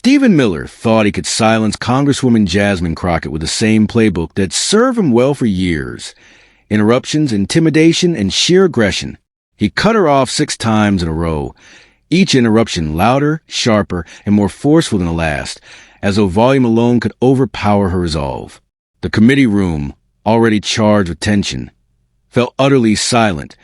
Stephen Miller thought he could silence Congresswoman Jasmine Crockett with the same playbook that served him well for years. Interruptions, intimidation, and sheer aggression. He cut her off 6 times in a row, each interruption louder, sharper, and more forceful than the last, as though volume alone could overpower her resolve. The committee room, already charged with tension, fell utterly silent,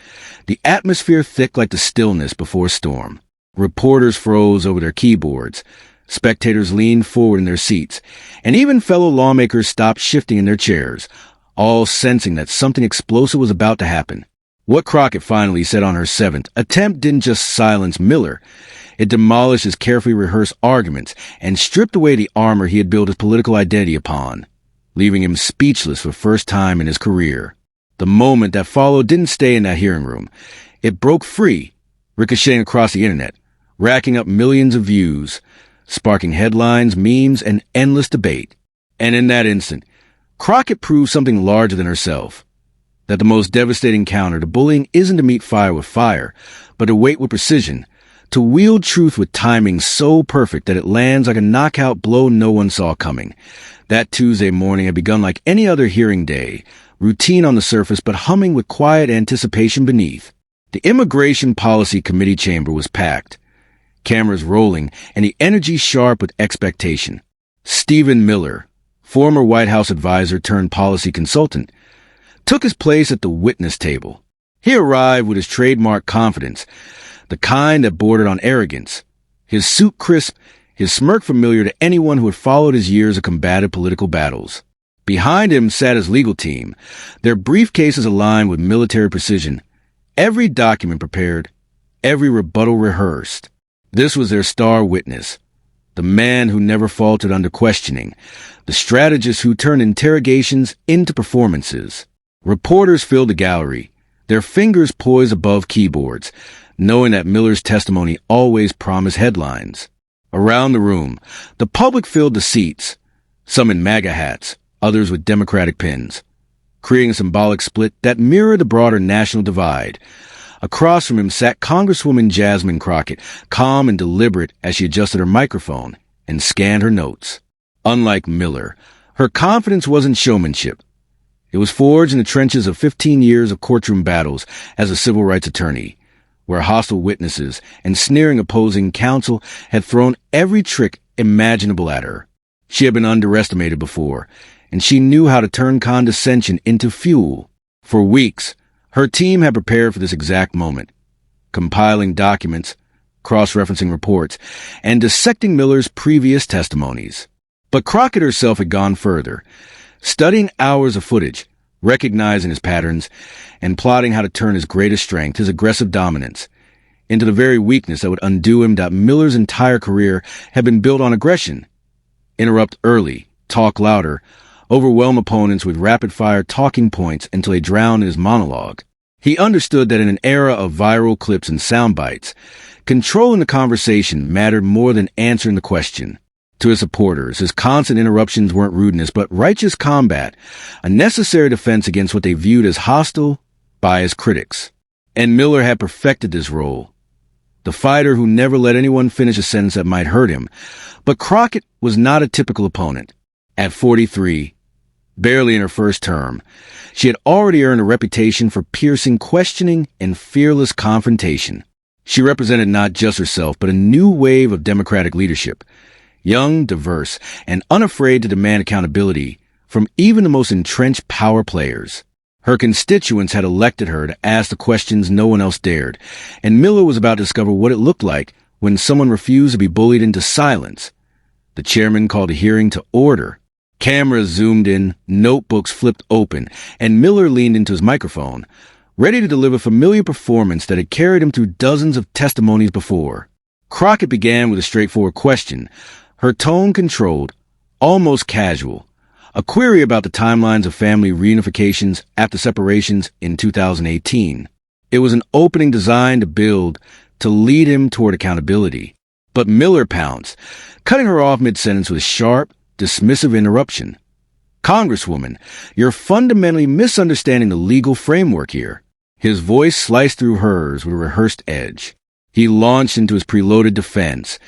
the atmosphere thick like the stillness before a storm. Reporters froze over their keyboards, spectators leaned forward in their seats, and even fellow lawmakers stopped shifting in their chairs, all sensing that something explosive was about to happen. What Crockett finally said on her 7th attempt didn't just silence Miller. It demolished his carefully rehearsed arguments and stripped away the armor he had built his political identity upon, leaving him speechless for the first time in his career. The moment that followed didn't stay in that hearing room. It broke free, ricocheting across the internet, racking up millions of views, sparking headlines, memes, and endless debate. And in that instant, Crockett proved something larger than herself. That the most devastating counter to bullying isn't to meet fire with fire, but to wait with precision, to wield truth with timing so perfect that it lands like a knockout blow no one saw coming. That Tuesday morning had begun like any other hearing day, routine on the surface but humming with quiet anticipation beneath. The Immigration Policy Committee chamber was packed, cameras rolling, and the energy sharp with expectation. Stephen Miller, former White House advisor turned policy consultant, took his place at the witness table. He arrived with his trademark confidence, the kind that bordered on arrogance, his suit crisp, his smirk familiar to anyone who had followed his years of combative political battles. Behind him sat his legal team, their briefcases aligned with military precision, every document prepared, every rebuttal rehearsed. This was their star witness, the man who never faltered under questioning, the strategist who turned interrogations into performances. Reporters filled the gallery, their fingers poised above keyboards, knowing that Miller's testimony always promised headlines. Around the room, the public filled the seats, some in MAGA hats, others with Democratic pins, creating a symbolic split that mirrored the broader national divide. Across from him sat Congresswoman Jasmine Crockett, calm and deliberate as she adjusted her microphone and scanned her notes. Unlike Miller, her confidence wasn't showmanship. It was forged in the trenches of 15 years of courtroom battles as a civil rights attorney, where hostile witnesses and sneering opposing counsel had thrown every trick imaginable at her. She had been underestimated before, and she knew how to turn condescension into fuel. For weeks, her team had prepared for this exact moment, compiling documents, cross-referencing reports, and dissecting Miller's previous testimonies. But Crockett herself had gone further, studying hours of footage, recognizing his patterns, and plotting how to turn his greatest strength, his aggressive dominance, into the very weakness that would undo him. Miller's entire career had been built on aggression. Interrupt early, talk louder, overwhelm opponents with rapid-fire talking points until they drowned in his monologue. He understood that in an era of viral clips and sound bites, controlling the conversation mattered more than answering the question. To his supporters, his constant interruptions weren't rudeness, but righteous combat, a necessary defense against what they viewed as hostile, biased critics. And Miller had perfected this role, the fighter who never let anyone finish a sentence that might hurt him. But Crockett was not a typical opponent. At 43, barely in her first term, she had already earned a reputation for piercing questioning and fearless confrontation. She represented not just herself, but a new wave of Democratic leadership, young, diverse, and unafraid to demand accountability from even the most entrenched power players. Her constituents had elected her to ask the questions no one else dared, and Miller was about to discover what it looked like when someone refused to be bullied into silence. The chairman called a hearing to order. Cameras zoomed in, notebooks flipped open, and Miller leaned into his microphone, ready to deliver a familiar performance that had carried him through dozens of testimonies before. Crockett began with a straightforward question, her tone controlled, almost casual, a query about the timelines of family reunifications after separations in 2018. It was an opening designed to build, to lead him toward accountability. But Miller pounced, cutting her off mid-sentence with a sharp, dismissive interruption. Congresswoman, you're fundamentally misunderstanding the legal framework here. His voice sliced through hers with a rehearsed edge. He launched into his preloaded defense,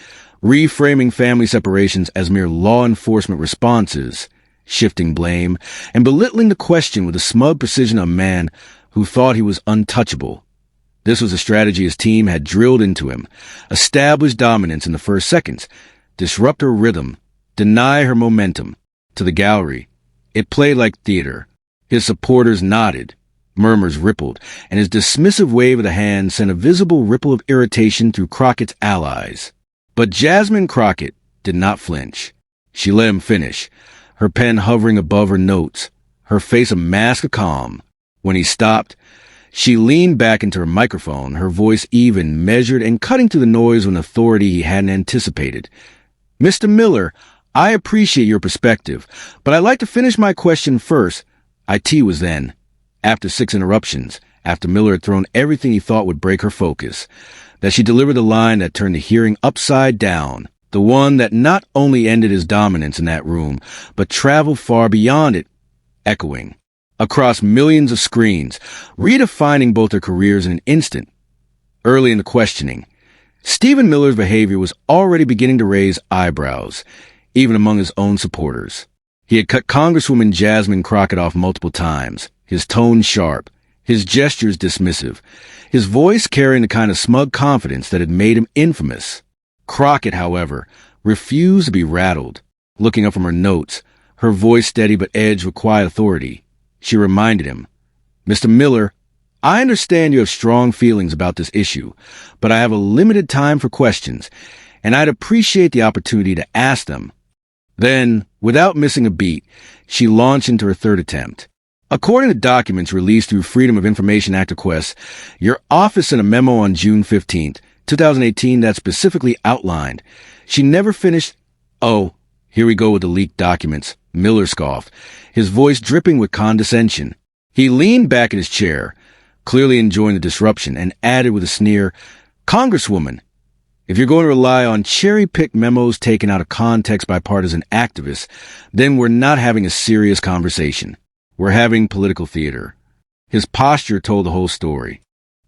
reframing family separations as mere law enforcement responses, shifting blame, and belittling the question with the smug precision of a man who thought he was untouchable. This was a strategy his team had drilled into him. Establish dominance in the first seconds, disrupt her rhythm, deny her momentum. To the gallery, it played like theater. His supporters nodded, murmurs rippled, and his dismissive wave of the hand sent a visible ripple of irritation through Crockett's allies. But Jasmine Crockett did not flinch. She let him finish, her pen hovering above her notes, her face a mask of calm. When he stopped, she leaned back into her microphone, her voice even, measured, and cutting through the noise with an authority he hadn't anticipated. "Mr. Miller, I appreciate your perspective, but I'd like to finish my question first." IT was then, after 6 interruptions, after Miller had thrown everything he thought would break her focus, that she delivered the line that turned the hearing upside down, the one that not only ended his dominance in that room, but traveled far beyond it, echoing across millions of screens, redefining both their careers in an instant. Early in the questioning, Stephen Miller's behavior was already beginning to raise eyebrows, even among his own supporters. He had cut Congresswoman Jasmine Crockett off multiple times, his tone sharp, his gestures dismissive, his voice carrying the kind of smug confidence that had made him infamous. Crockett, however, refused to be rattled. Looking up from her notes, her voice steady but edged with quiet authority, she reminded him, "Mr. Miller, I understand you have strong feelings about this issue, but I have a limited time for questions, and I'd appreciate the opportunity to ask them." Then, without missing a beat, she launched into her third attempt. "According to documents released through Freedom of Information Act requests, your office sent a memo on June 15th, 2018 that specifically outlined." She never finished. "Oh, here we go with the leaked documents," Miller scoffed, his voice dripping with condescension. He leaned back in his chair, clearly enjoying the disruption, and added with a sneer, "Congresswoman, if you're going to rely on cherry-picked memos taken out of context by partisan activists, then we're not having a serious conversation. We're having political theater." His posture told the whole story.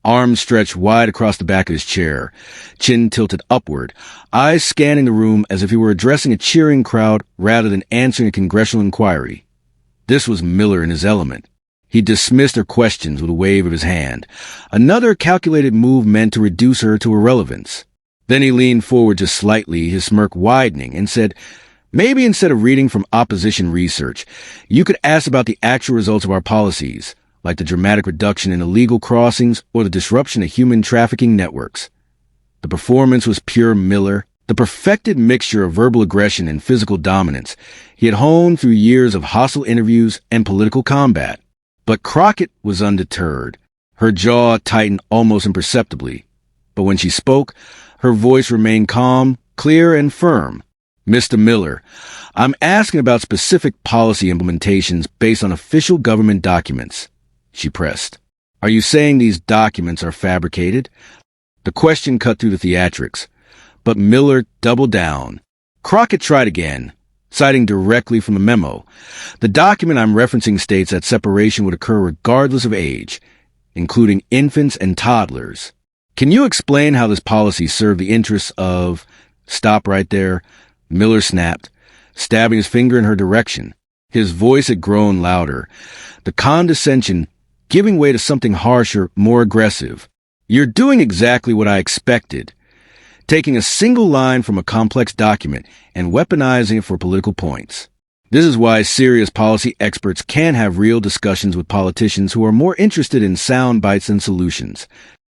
Arms stretched wide across the back of his chair, chin tilted upward, eyes scanning the room as if he were addressing a cheering crowd rather than answering a congressional inquiry. This was Miller in his element. He dismissed her questions with a wave of his hand, another calculated move meant to reduce her to irrelevance. Then he leaned forward just slightly, his smirk widening, and said, "Maybe instead of reading from opposition research, you could ask about the actual results of our policies, like the dramatic reduction in illegal crossings or the disruption of human trafficking networks." The performance was pure Miller, the perfected mixture of verbal aggression and physical dominance he had honed through years of hostile interviews and political combat. But Crockett was undeterred. Her jaw tightened almost imperceptibly. But when she spoke, her voice remained calm, clear, and firm. "Mr. Miller, I'm asking about specific policy implementations based on official government documents," she pressed. "Are you saying these documents are fabricated?" The question cut through the theatrics, but Miller doubled down. Crockett tried again, citing directly from the memo. "The document I'm referencing states that separation would occur regardless of age, including infants and toddlers. Can you explain how this policy served the interests of—" "Stop right there," Miller snapped, stabbing his finger in her direction. His voice had grown louder, the condescension giving way to something harsher, more aggressive. "You're doing exactly what I expected, taking a single line from a complex document and weaponizing it for political points. This is why serious policy experts can't have real discussions with politicians who are more interested in sound bites than solutions."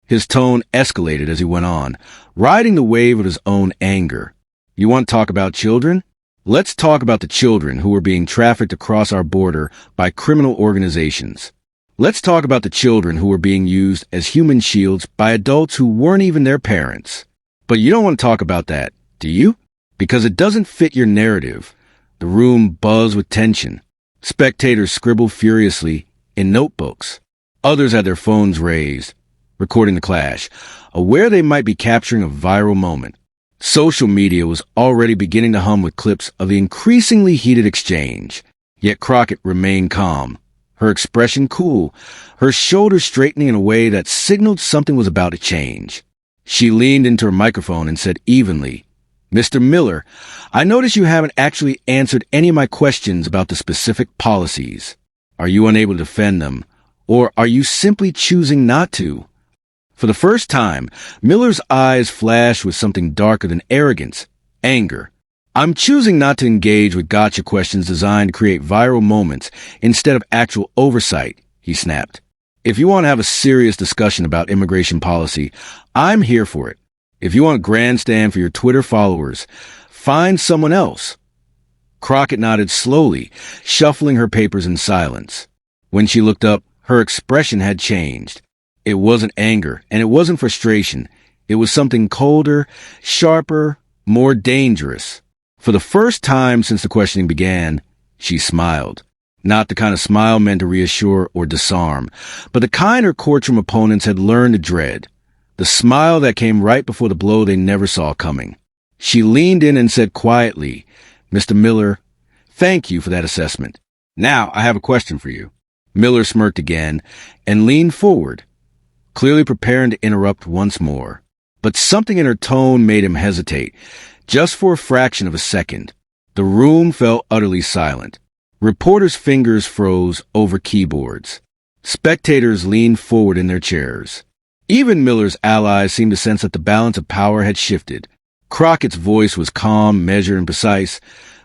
His tone escalated as he went on, riding the wave of his own anger. "You want to talk about children? Let's talk about the children who are being trafficked across our border by criminal organizations. Let's talk about the children who are being used as human shields by adults who weren't even their parents. But you don't want to talk about that, do you? Because it doesn't fit your narrative." The room buzzed with tension. Spectators scribbled furiously in notebooks. Others had their phones raised, recording the clash, aware they might be capturing a viral moment. Social media was already beginning to hum with clips of the increasingly heated exchange. Yet Crockett remained calm, her expression cool, her shoulders straightening in a way that signaled something was about to change. She leaned into her microphone and said evenly, Mr. Miller, I notice you haven't actually answered any of my questions about the specific policies. Are you unable to defend them, or are you simply choosing not to? For the first time, Miller's eyes flashed with something darker than arrogance, anger. I'm choosing not to engage with gotcha questions designed to create viral moments instead of actual oversight, he snapped. If you want to have a serious discussion about immigration policy, I'm here for it. If you want a grandstand for your Twitter followers, find someone else. Crockett nodded slowly, shuffling her papers in silence. When she looked up, her expression had changed. It wasn't anger, and it wasn't frustration. It was something colder, sharper, more dangerous. For the first time since the questioning began, she smiled. Not the kind of smile meant to reassure or disarm, but the kind her courtroom opponents had learned to dread. The smile that came right before the blow they never saw coming. She leaned in and said quietly, Mr. Miller, thank you for that assessment. Now I have a question for you. Miller smirked again and leaned forward, clearly preparing to interrupt once more. But something in her tone made him hesitate, just for a fraction of a second. The room fell utterly silent. Reporters' fingers froze over keyboards. Spectators leaned forward in their chairs. Even Miller's allies seemed to sense that the balance of power had shifted. Crockett's voice was calm, measured, and precise,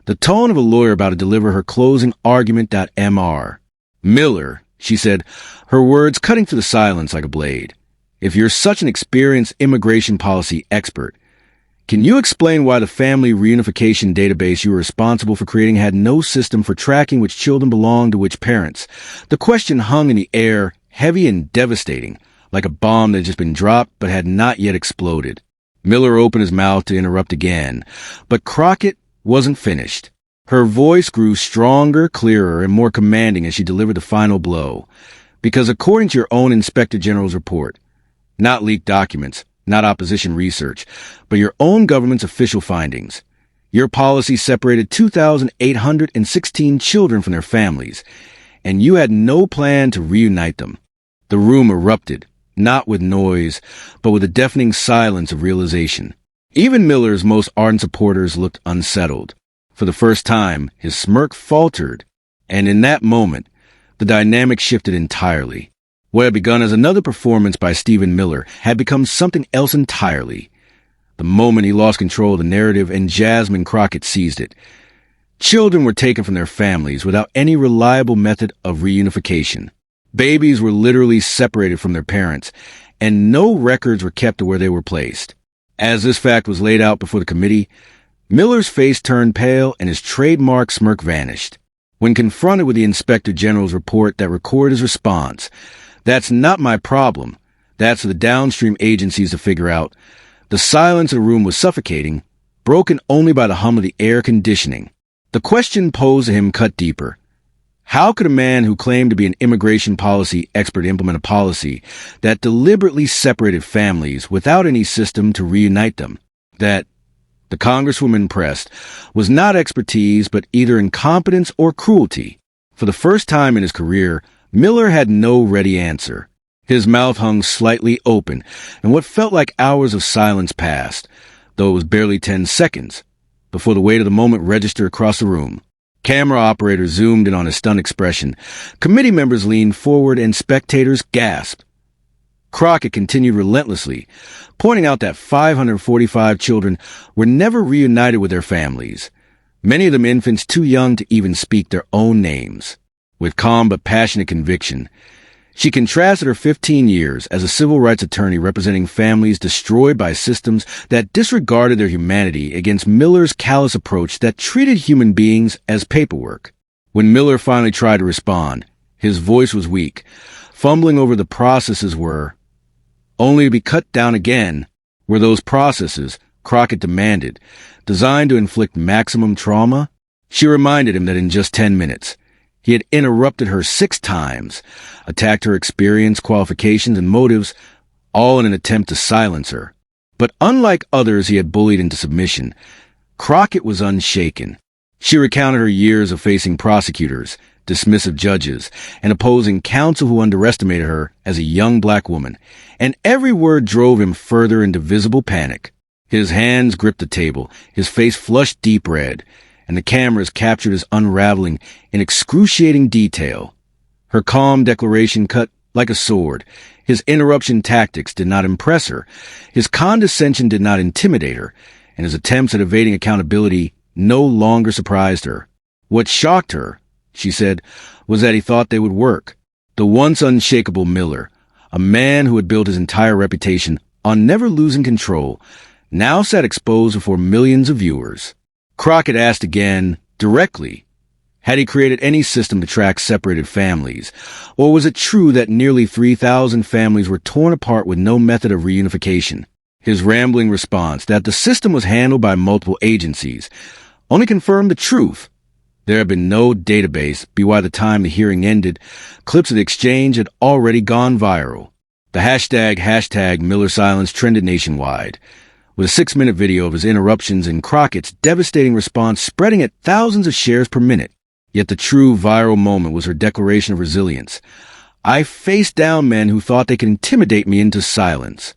the tone of a lawyer about to deliver her closing argument.mr. Miller, she said, her words cutting through the silence like a blade. If you're such an experienced immigration policy expert, can you explain why the family reunification database you were responsible for creating had no system for tracking which children belonged to which parents? The question hung in the air, heavy and devastating, like a bomb that had just been dropped but had not yet exploded. Miller opened his mouth to interrupt again, but Crockett wasn't finished. Her voice grew stronger, clearer, and more commanding as she delivered the final blow. Because according to your own Inspector General's report, not leaked documents, not opposition research, but your own government's official findings, your policy separated 2,816 children from their families, and you had no plan to reunite them. The room erupted, not with noise, but with a deafening silence of realization. Even Miller's most ardent supporters looked unsettled. For the first time, his smirk faltered, and in that moment, the dynamic shifted entirely. What had begun as another performance by Stephen Miller had become something else entirely. The moment he lost control of the narrative and Jasmine Crockett seized it. Children were taken from their families without any reliable method of reunification. Babies were literally separated from their parents, and no records were kept of where they were placed. As this fact was laid out before the committee, Miller's face turned pale and his trademark smirk vanished. When confronted with the Inspector General's report that recorded his response, "That's not my problem. That's for the downstream agencies to figure out," the silence in the room was suffocating, broken only by the hum of the air conditioning. The question posed to him cut deeper. How could a man who claimed to be an immigration policy expert implement a policy that deliberately separated families without any system to reunite them? That, the Congresswoman pressed, was not expertise but either incompetence or cruelty. For the first time in his career, Miller had no ready answer. His mouth hung slightly open, and what felt like hours of silence passed, though it was barely 10 seconds, before the weight of the moment registered across the room. Camera operators zoomed in on his stunned expression. Committee members leaned forward and spectators gasped. Crockett continued relentlessly, pointing out that 545 children were never reunited with their families, many of them infants too young to even speak their own names. With calm but passionate conviction, she contrasted her 15 years as a civil rights attorney representing families destroyed by systems that disregarded their humanity against Miller's callous approach that treated human beings as paperwork. When Miller finally tried to respond, his voice was weak, fumbling over the processes were, only to be cut down again, were those processes, Crockett demanded, designed to inflict maximum trauma? She reminded him that in just 10 minutes, he had interrupted her 6 times, attacked her experience, qualifications, and motives, all in an attempt to silence her. But unlike others he had bullied into submission, Crockett was unshaken. She recounted her years of facing prosecutors, dismissive judges, and opposing counsel who underestimated her as a young black woman, and every word drove him further into visible panic. His hands gripped the table, his face flushed deep red, and the cameras captured his unraveling in excruciating detail. Her calm declaration cut like a sword. His interruption tactics did not impress her. His condescension did not intimidate her, and his attempts at evading accountability no longer surprised her. What shocked her, she said, was that he thought they would work. The once unshakable Miller, a man who had built his entire reputation on never losing control, now sat exposed before millions of viewers. Crockett asked again, directly, had he created any system to track separated families, or was it true that nearly 3,000 families were torn apart with no method of reunification? His rambling response that the system was handled by multiple agencies only confirmed the truth. There had been no database, by the time the hearing ended. Clips of the exchange had already gone viral. The hashtag Miller Silence trended nationwide, with a 6-minute video of his interruptions and Crockett's devastating response spreading at thousands of shares per minute. Yet the true viral moment was her declaration of resilience. I faced down men who thought they could intimidate me into silence.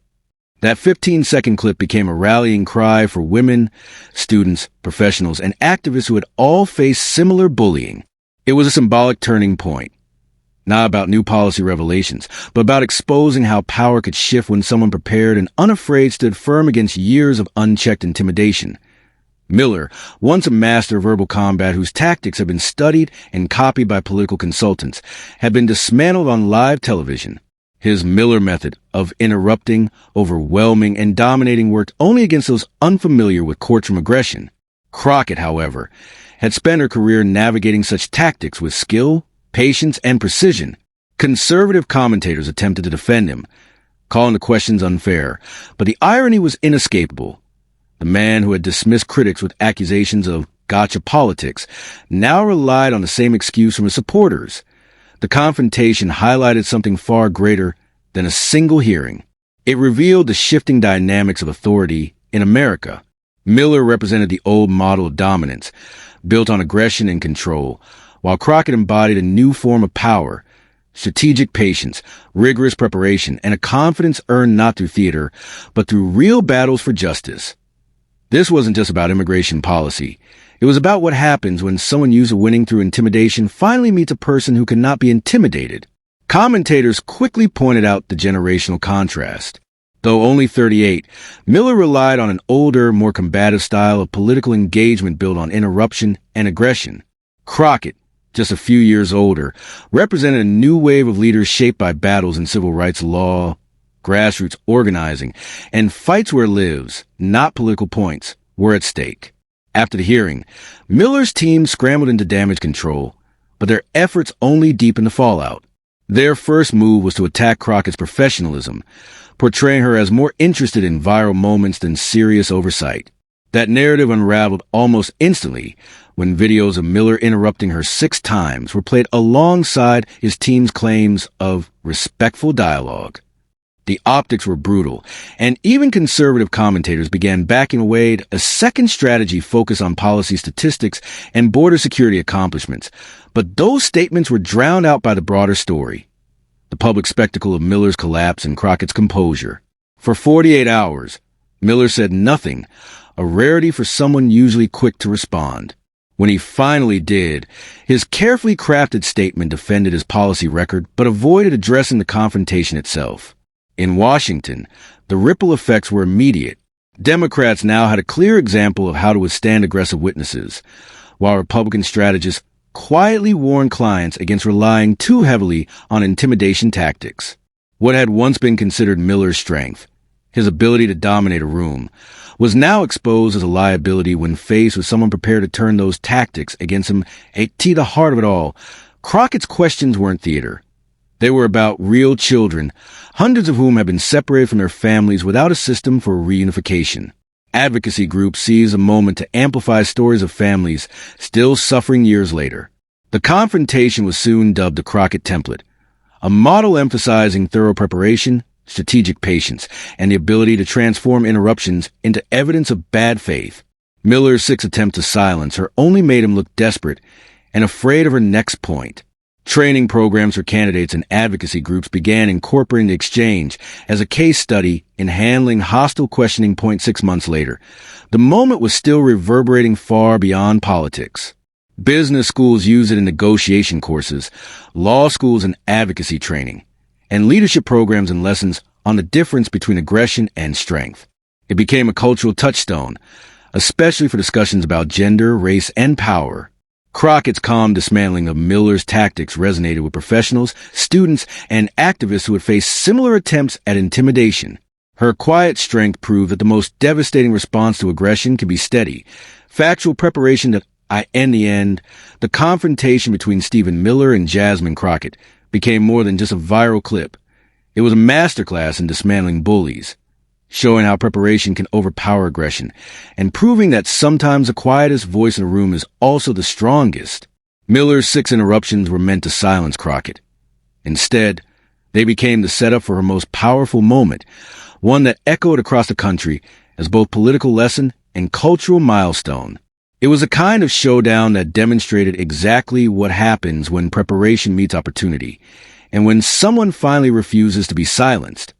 That 15-second clip became a rallying cry for women, students, professionals, and activists who had all faced similar bullying. It was a symbolic turning point. Not about new policy revelations, but about exposing how power could shift when someone prepared and unafraid stood firm against years of unchecked intimidation. Miller, once a master of verbal combat whose tactics had been studied and copied by political consultants, had been dismantled on live television. His Miller method of interrupting, overwhelming, and dominating worked only against those unfamiliar with courtroom aggression. Crockett, however, had spent her career navigating such tactics with skill, patience, and precision. Conservative commentators attempted to defend him, calling the questions unfair, but the irony was inescapable. The man who had dismissed critics with accusations of gotcha politics now relied on the same excuse from his supporters. The confrontation highlighted something far greater than a single hearing. It revealed the shifting dynamics of authority in America. Miller represented the old model of dominance, built on aggression and control, while Crockett embodied a new form of power, strategic patience, rigorous preparation, and a confidence earned not through theater, but through real battles for justice. This wasn't just about immigration policy. It was about what happens when someone used to winning through intimidation finally meets a person who cannot be intimidated. Commentators quickly pointed out the generational contrast. Though only 38, Miller relied on an older, more combative style of political engagement built on interruption and aggression. Crockett, just a few years older, represented a new wave of leaders shaped by battles in civil rights law, grassroots organizing, and fights where lives, not political points, were at stake. After the hearing, Miller's team scrambled into damage control, but their efforts only deepened the fallout. Their first move was to attack Crockett's professionalism, portraying her as more interested in viral moments than serious oversight. That narrative unraveled almost instantly when videos of Miller interrupting her 6 times were played alongside his team's claims of respectful dialogue. The optics were brutal, and even conservative commentators began backing away a second strategy focused on policy statistics and border security accomplishments. But those statements were drowned out by the broader story, the public spectacle of Miller's collapse and Crockett's composure. For 48 hours, Miller said nothing, a rarity for someone usually quick to respond. When he finally did, his carefully crafted statement defended his policy record but avoided addressing the confrontation itself. In Washington, the ripple effects were immediate. Democrats now had a clear example of how to withstand aggressive witnesses, while Republican strategists quietly warned clients against relying too heavily on intimidation tactics. What had once been considered Miller's strength, his ability to dominate a room, was now exposed as a liability when faced with someone prepared to turn those tactics against him. To the heart of it all, Crockett's questions weren't theater. They were about real children, hundreds of whom had been separated from their families without a system for reunification. Advocacy groups seized a moment to amplify stories of families still suffering years later. The confrontation was soon dubbed the Crockett template, a model emphasizing thorough preparation, strategic patience, and the ability to transform interruptions into evidence of bad faith. Miller's 6 attempts to silence her only made him look desperate and afraid of her next point. Training programs for candidates and advocacy groups began incorporating the exchange as a case study in handling hostile questioning. 6 months later, the moment was still reverberating far beyond politics. Business schools use it in negotiation courses, law schools in advocacy training, and leadership programs and lessons on the difference between aggression and strength. It became a cultural touchstone, especially for discussions about gender, race, and power. Crockett's calm dismantling of Miller's tactics resonated with professionals, students, and activists who had faced similar attempts at intimidation. Her quiet strength proved that the most devastating response to aggression can be steady, factual preparation that in the end, the confrontation between Stephen Miller and Jasmine Crockett became more than just a viral clip. It was a masterclass in dismantling bullies, showing how preparation can overpower aggression, and proving that sometimes the quietest voice in a room is also the strongest. Miller's 6 interruptions were meant to silence Crockett. Instead, they became the setup for her most powerful moment, one that echoed across the country as both political lesson and cultural milestone. It was a kind of showdown that demonstrated exactly what happens when preparation meets opportunity, and when someone finally refuses to be silenced.